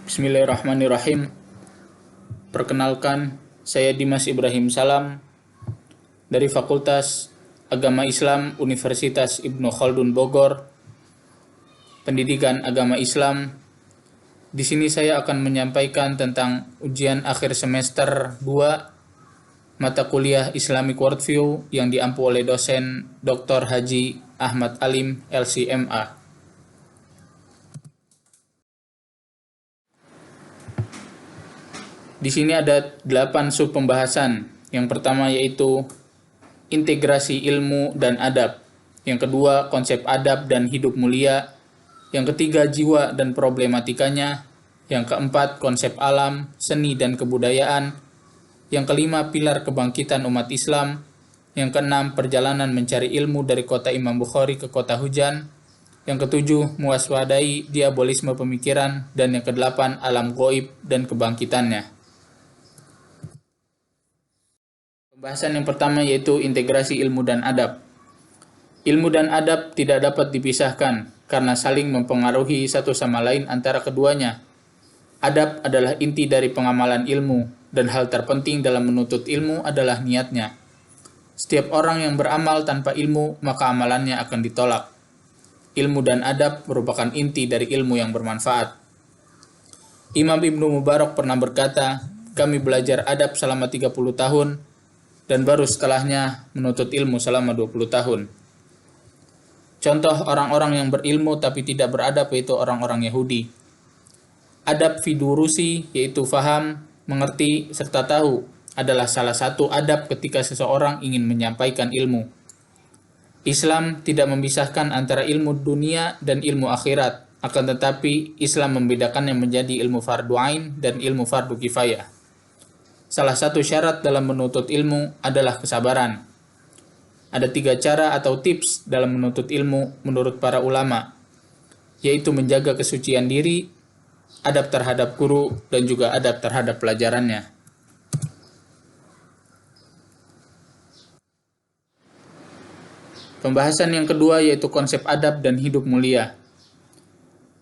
Bismillahirrahmanirrahim. Perkenalkan, saya Dimas Ibrahim Salam dari Fakultas Agama Islam Universitas Ibnu Khaldun Bogor, Pendidikan Agama Islam. Di sini saya akan menyampaikan tentang ujian akhir semester 2 mata kuliah Islamic Worldview yang diampu oleh dosen Dr. Haji Ahmad Alim, LCMA. Di sini ada 8 sub pembahasan. Yang pertama yaitu integrasi ilmu dan adab. Yang kedua, konsep adab dan hidup mulia. Yang ketiga, jiwa dan problematikanya. Yang keempat, konsep alam, seni dan kebudayaan. Yang kelima, pilar kebangkitan umat Islam. Yang keenam, perjalanan mencari ilmu dari kota Imam Bukhari ke kota hujan. Yang ketujuh, mewaspadai diabolisme pemikiran. Dan yang kedelapan, alam gaib dan kebangkitannya. Pembahasan yang pertama yaitu integrasi ilmu dan adab. Ilmu dan adab tidak dapat dipisahkan karena saling mempengaruhi satu sama lain antara keduanya. Adab adalah inti dari pengamalan ilmu, dan hal terpenting dalam menuntut ilmu adalah niatnya. Setiap orang yang beramal tanpa ilmu, maka amalannya akan ditolak. Ilmu dan adab merupakan inti dari ilmu yang bermanfaat. Imam Ibnu Mubarak pernah berkata, "Kami belajar adab selama 30 tahun, dan baru setelahnya menuntut ilmu selama 20 tahun. Contoh orang-orang yang berilmu tapi tidak beradab yaitu orang-orang Yahudi. Adab fidurusi yaitu faham, mengerti, serta tahu adalah salah satu adab ketika seseorang ingin menyampaikan ilmu. Islam tidak memisahkan antara ilmu dunia dan ilmu akhirat, akan tetapi Islam membedakannya menjadi ilmu fardu ain dan ilmu fardu kifayah. Salah satu syarat dalam menuntut ilmu adalah kesabaran. Ada 3 cara atau tips dalam menuntut ilmu menurut para ulama, yaitu menjaga kesucian diri, adab terhadap guru, dan juga adab terhadap pelajarannya. Pembahasan yang kedua yaitu konsep adab dan hidup mulia.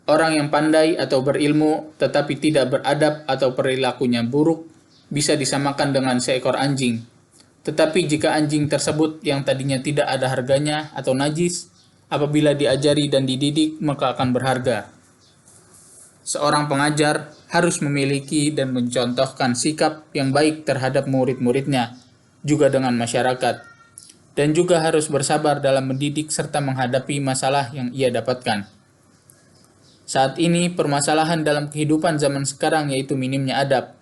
Orang yang pandai atau berilmu tetapi tidak beradab atau perilakunya buruk bisa disamakan dengan seekor anjing. Tetapi jika anjing tersebut yang tadinya tidak ada harganya atau najis, apabila diajari dan dididik maka akan berharga. Seorang pengajar harus memiliki dan mencontohkan sikap yang baik terhadap murid-muridnya, juga dengan masyarakat, dan juga harus bersabar dalam mendidik serta menghadapi masalah yang ia dapatkan. Saat ini permasalahan dalam kehidupan zaman sekarang yaitu minimnya adab,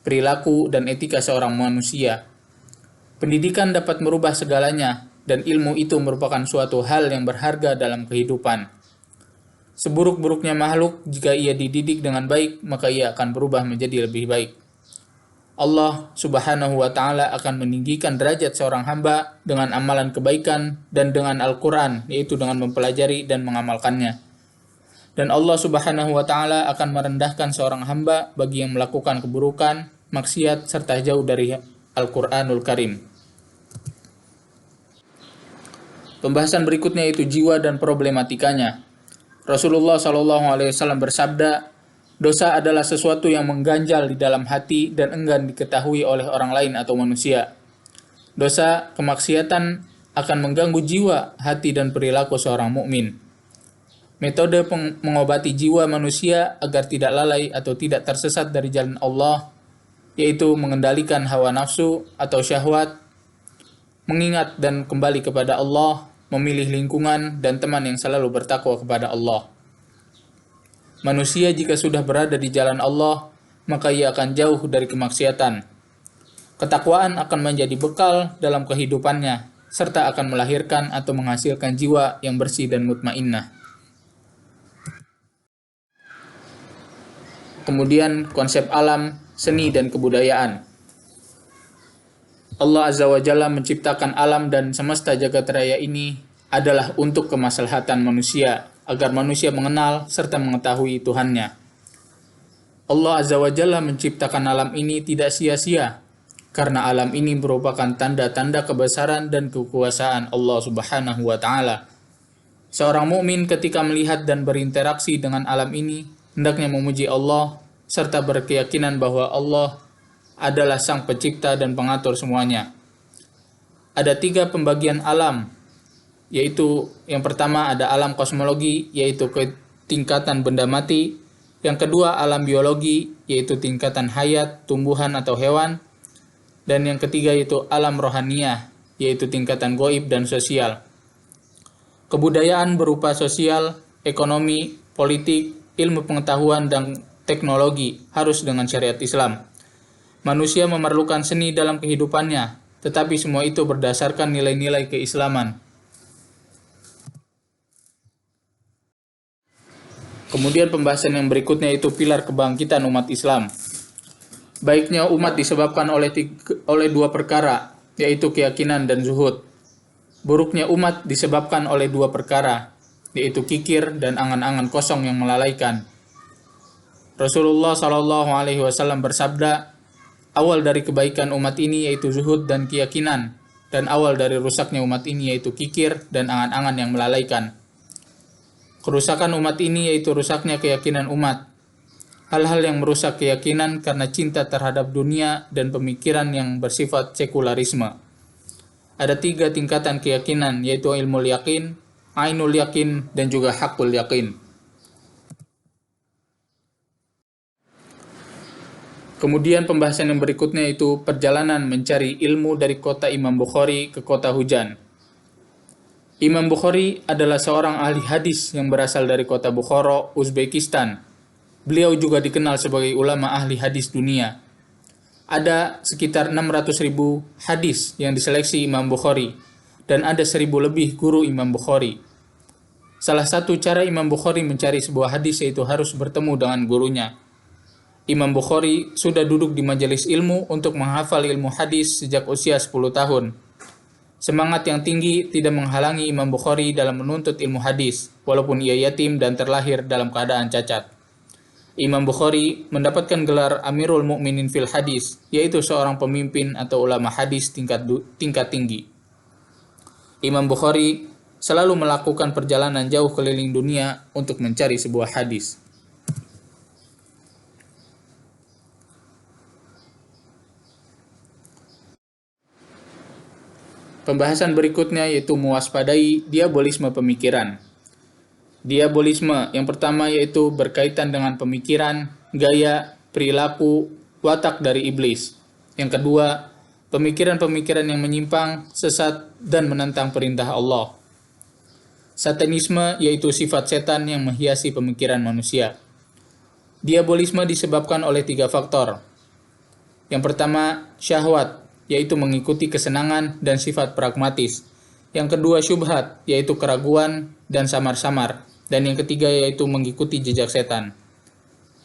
perilaku, dan etika seorang manusia. Pendidikan dapat merubah segalanya, dan ilmu itu merupakan suatu hal yang berharga dalam kehidupan. Seburuk-buruknya makhluk, jika ia dididik dengan baik, maka ia akan berubah menjadi lebih baik. Allah Subhanahu wa Ta'ala akan meninggikan derajat seorang hamba dengan amalan kebaikan dan dengan Al-Quran, yaitu dengan mempelajari dan mengamalkannya. Dan Allah Subhanahu wa Ta'ala akan merendahkan seorang hamba bagi yang melakukan keburukan, maksiat, serta jauh dari Al-Quranul Karim. Pembahasan berikutnya yaitu jiwa dan problematikanya. Rasulullah SAW bersabda, "Dosa adalah sesuatu yang mengganjal di dalam hati dan enggan diketahui oleh orang lain atau manusia." Dosa, kemaksiatan akan mengganggu jiwa, hati, dan perilaku seorang mukmin. Metode mengobati jiwa manusia agar tidak lalai atau tidak tersesat dari jalan Allah, yaitu mengendalikan hawa nafsu atau syahwat, mengingat dan kembali kepada Allah, memilih lingkungan dan teman yang selalu bertakwa kepada Allah. Manusia jika sudah berada di jalan Allah, maka ia akan jauh dari kemaksiatan. Ketakwaan akan menjadi bekal dalam kehidupannya, serta akan melahirkan atau menghasilkan jiwa yang bersih dan mutmainnah. Kemudian konsep alam, seni, dan kebudayaan. Allah Azza wa Jalla menciptakan alam dan semesta jagat raya ini adalah untuk kemaslahatan manusia, agar manusia mengenal serta mengetahui Tuhannya. Allah Azza wa Jalla menciptakan alam ini tidak sia-sia, karena alam ini merupakan tanda-tanda kebesaran dan kekuasaan Allah Subhanahu wa Ta'ala. Seorang mukmin ketika melihat dan berinteraksi dengan alam ini hendaknya memuji Allah serta berkeyakinan bahwa Allah adalah sang pencipta dan pengatur semuanya. Ada 3 pembagian alam, yaitu yang pertama ada alam kosmologi, yaitu tingkatan benda mati. Yang kedua alam biologi, yaitu tingkatan hayat, tumbuhan atau hewan. Dan yang ketiga yaitu alam rohaniyah, yaitu tingkatan goib dan sosial. Kebudayaan berupa sosial, ekonomi, politik, ilmu pengetahuan, dan teknologi harus dengan syariat Islam. Manusia memerlukan seni dalam kehidupannya, tetapi semua itu berdasarkan nilai-nilai keislaman. Kemudian pembahasan yang berikutnya itu pilar kebangkitan umat Islam. Baiknya umat disebabkan oleh 2 perkara, yaitu keyakinan dan zuhud. Buruknya umat disebabkan oleh 2 perkara, yaitu kikir dan angan-angan kosong yang melalaikan. Rasulullah SAW bersabda, awal dari kebaikan umat ini yaitu zuhud dan keyakinan, dan awal dari rusaknya umat ini yaitu kikir dan angan-angan yang melalaikan. Kerusakan umat ini yaitu rusaknya keyakinan umat. Hal-hal yang merusak keyakinan karena cinta terhadap dunia dan pemikiran yang bersifat sekularisme. Ada 3 tingkatan keyakinan, yaitu ilmu yakin, ainul yakin, dan juga hakul yakin. Kemudian pembahasan yang berikutnya itu perjalanan mencari ilmu dari kota Imam Bukhari ke kota hujan. Imam Bukhari adalah seorang ahli hadis yang berasal dari kota Bukhara, Uzbekistan. Beliau juga dikenal sebagai ulama ahli hadis dunia. Ada sekitar 600.000 hadis yang diseleksi Imam Bukhari, dan ada 1.000 lebih guru Imam Bukhari. Salah satu cara Imam Bukhari mencari sebuah hadis yaitu harus bertemu dengan gurunya. Imam Bukhari sudah duduk di majelis ilmu untuk menghafal ilmu hadis sejak usia 10 tahun. Semangat yang tinggi tidak menghalangi Imam Bukhari dalam menuntut ilmu hadis, walaupun ia yatim dan terlahir dalam keadaan cacat. Imam Bukhari mendapatkan gelar Amirul Mukminin fil Hadis, yaitu seorang pemimpin atau ulama hadis tingkat tinggi. Imam Bukhari selalu melakukan perjalanan jauh keliling dunia untuk mencari sebuah hadis. Pembahasan berikutnya yaitu mewaspadai diabolisme pemikiran. Diabolisme yang pertama yaitu berkaitan dengan pemikiran, gaya, perilaku, watak dari iblis. Yang kedua, pemikiran-pemikiran yang menyimpang, sesat, dan menentang perintah Allah. Satanisme yaitu sifat setan yang menghiasi pemikiran manusia. Diabolisme disebabkan oleh 3 faktor. Yang pertama, syahwat, yaitu mengikuti kesenangan dan sifat pragmatis. Yang kedua, syubhat, yaitu keraguan dan samar-samar. Dan yang ketiga yaitu mengikuti jejak setan.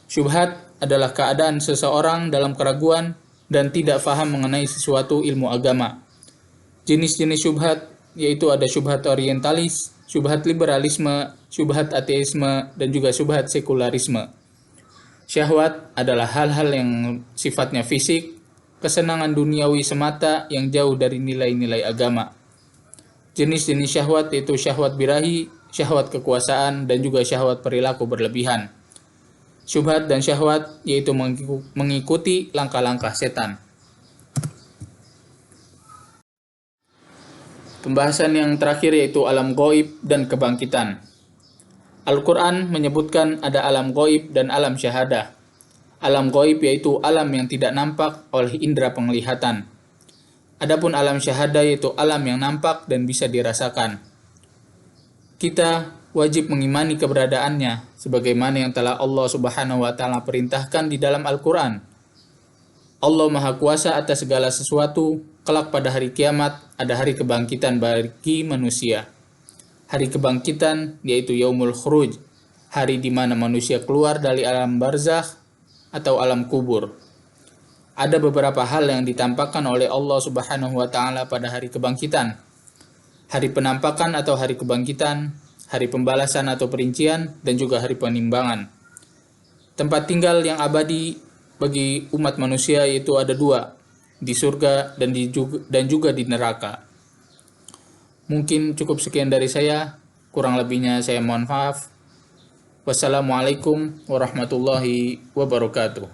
Syubhat adalah keadaan seseorang dalam keraguan dan tidak faham mengenai sesuatu ilmu agama. Jenis-jenis syubhat yaitu ada syubhat orientalis, syubhat liberalisme, syubhat ateisme, dan juga syubhat sekularisme. Syahwat adalah hal-hal yang sifatnya fisik, kesenangan duniawi semata yang jauh dari nilai-nilai agama. Jenis-jenis syahwat yaitu syahwat birahi, syahwat kekuasaan, dan juga syahwat perilaku berlebihan. Syubhat dan syahwat yaitu mengikuti langkah-langkah setan. Pembahasan yang terakhir yaitu alam gaib dan kebangkitan. Al-Quran menyebutkan ada alam gaib dan alam syahadah. Alam gaib yaitu alam yang tidak nampak oleh indera penglihatan. Adapun alam syahadah yaitu alam yang nampak dan bisa dirasakan. Kita wajib mengimani keberadaannya sebagaimana yang telah Allah Subhanahu wa taala perintahkan di dalam Al-Qur'an. Allah Maha Kuasa atas segala sesuatu, kelak pada hari kiamat ada hari kebangkitan bagi manusia. Hari kebangkitan yaitu Yaumul Khuruj, hari di mana manusia keluar dari alam barzakh atau alam kubur. Ada beberapa hal yang ditampakkan oleh Allah Subhanahu wa taala pada hari kebangkitan. Hari penampakan atau hari kebangkitan, hari pembalasan atau perincian, dan juga hari penimbangan. Tempat tinggal yang abadi bagi umat manusia yaitu ada 2, di surga dan juga di neraka. Mungkin cukup sekian dari saya, kurang lebihnya saya mohon maaf. Wassalamualaikum warahmatullahi wabarakatuh.